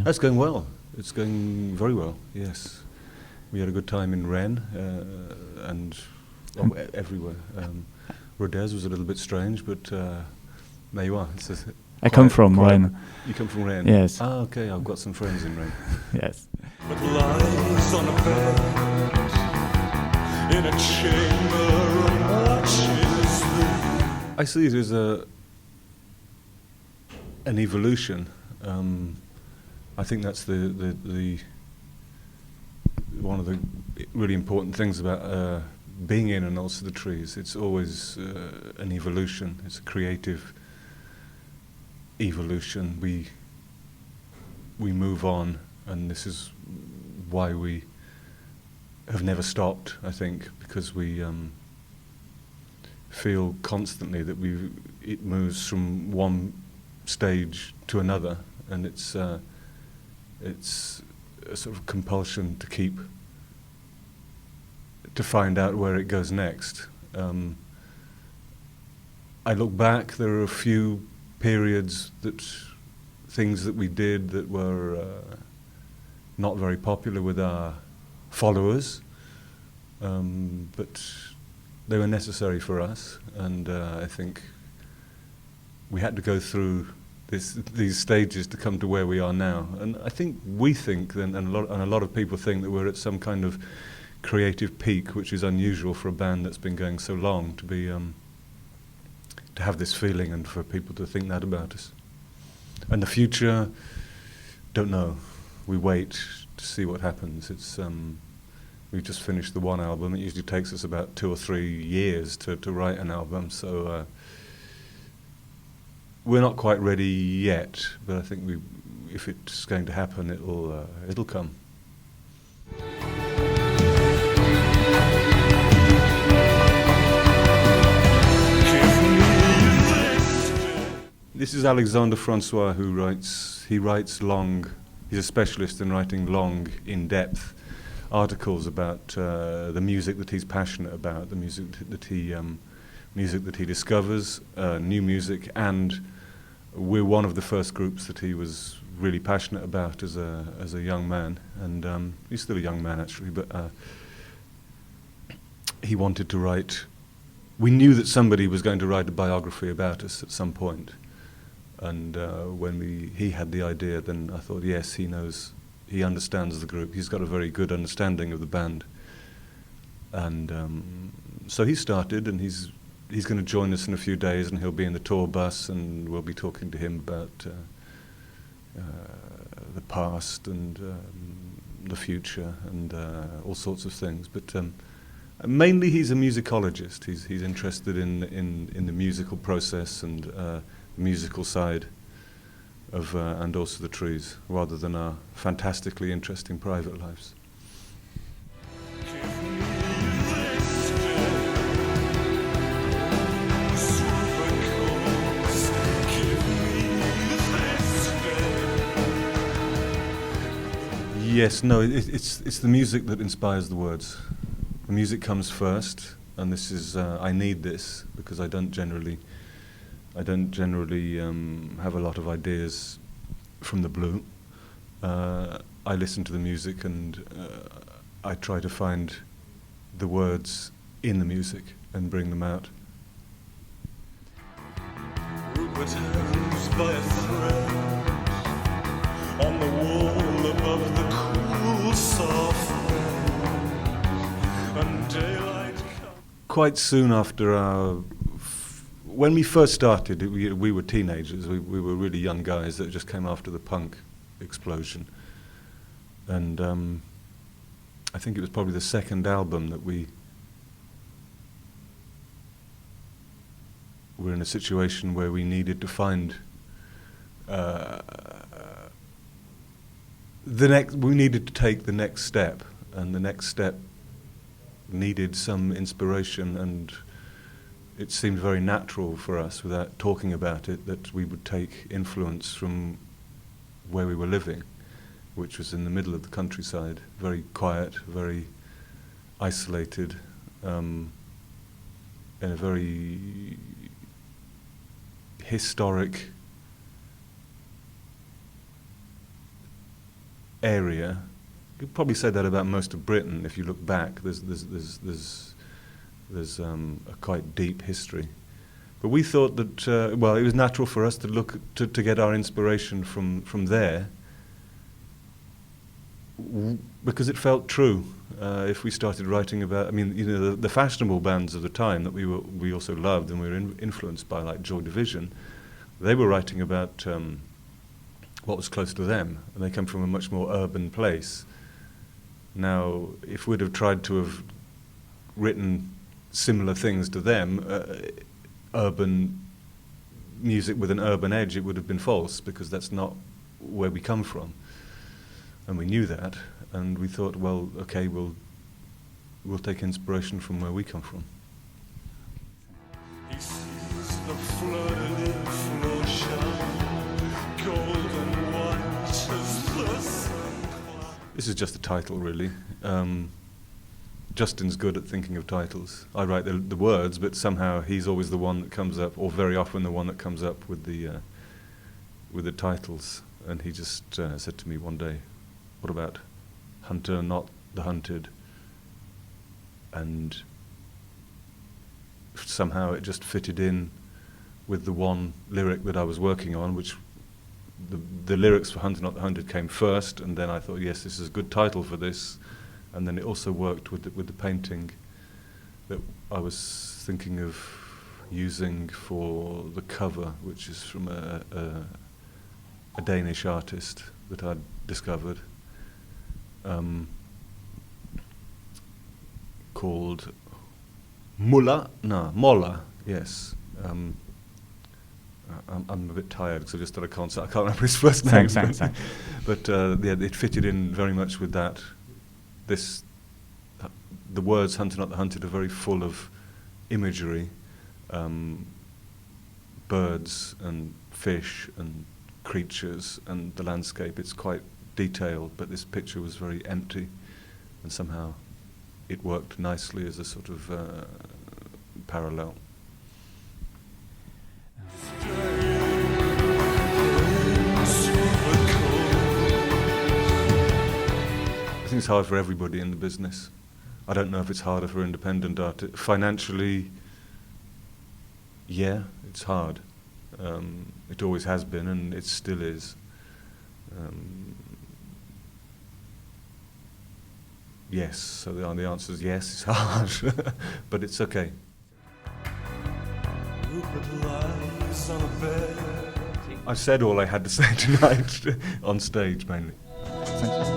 That's going well. It's going very well, yes. We had a good time in Rennes and everywhere. Rodez was a little bit strange, but there you are. I come from Rennes. You come from Rennes? Yes. Ah, okay, I've got some friends in Rennes. Yes. But lies on a bed in a chamber and watches the... I see it as an evolution. I think that's the one of the really important things about being in and also the trees. It's always an evolution. It's a creative evolution. We move on, and this is why we have never stopped, I think, because we feel constantly that it moves from one stage to another, and it's a sort of compulsion to find out where it goes next. I look back, there are a few periods things that we did that were not very popular with our followers, but they were necessary for us, and I think we had to go through these stages to come to where we are now. And I think we think, and a lot of people think, that we're at some kind of creative peak, which is unusual for a band that's been going so long to be to have this feeling and for people to think that about us. And the future, don't know. We wait to see what happens. It's we've just finished the one album. It usually takes us about 2 or 3 years to write an album, so we're not quite ready yet. But I think if it's going to happen, it'll come. This is Alexandre Francois, who writes long. He's a specialist in writing long, in-depth articles about the music that he's passionate about, the music that he discovers, new music, and we're one of the first groups that he was really passionate about as a young man, and he's still a young man actually, but he wanted to write. We knew that somebody was going to write a biography about us at some point. And when he had the idea, then I thought, yes, he understands the group. He's got a very good understanding of the band. And so he started, and he's going to join us in a few days, and he'll be in the tour bus, and we'll be talking to him about the past and the future and all sorts of things. But mainly he's a musicologist. He's interested in the musical process and musical side of and also the trees, rather than our fantastically interesting private lives. Yes, no, it's the music that inspires the words. The music comes first, and this is I need this because I don't generally have a lot of ideas from the blue. I listen to the music, and I try to find the words in the music and bring them out. Rupert hands by a thread on the wall above the cool soft night, and daylight Quite soon after when we first started, we were teenagers. We were really young guys that just came after the punk explosion. And I think it was probably the second album that we were in a situation where we needed to find we needed to take the next step, and the next step needed some inspiration, and it seemed very natural for us, without talking about it, that we would take influence from where we were living, which was in the middle of the countryside, very quiet, very isolated, in a very historic area. You'd probably say that about most of Britain. If you look back, there's a quite deep history. But we thought that it was natural for us to look to get our inspiration from there, because it felt true. If we started writing about, the fashionable bands of the time that we also loved and we were influenced by, like Joy Division, they were writing about what was close to them, and they come from a much more urban place. Now, if we'd have tried to have written similar things to them, urban music with an urban edge, it would have been false, because that's not where we come from. And we knew that, and we thought, well, okay, we'll take inspiration from where we come from. He sees the flooded shine, golden white as the sun cloud. This is just a title, really. Justin's good at thinking of titles. I write the words, but somehow he's always the one that comes up, or very often the one that comes up with the titles. And he just said to me one day, "What about Hunter, Not the Hunted?" And somehow it just fitted in with the one lyric that I was working on, which the lyrics for Hunter, Not the Hunted came first, and then I thought, yes, this is a good title for this. And then it also worked with the painting that I was thinking of using for the cover, which is from a Danish artist that I'd discovered, called Molla, yes. I'm a bit tired because I just did a concert. I can't remember his first name. Thanks. But it fitted in very much with that. The words "Hunter, Not the Hunted" are very full of imagery, birds and fish and creatures and the landscape. It's quite detailed, but this picture was very empty, and somehow it worked nicely as a sort of parallel. I think it's hard for everybody in the business. I don't know if it's harder for independent artists. Financially, yeah, it's hard. It always has been, and it still is. Yes, so the answer is yes, it's hard, but it's okay. Rupert lies on a bed. I said all I had to say tonight, on stage mainly. Thanks.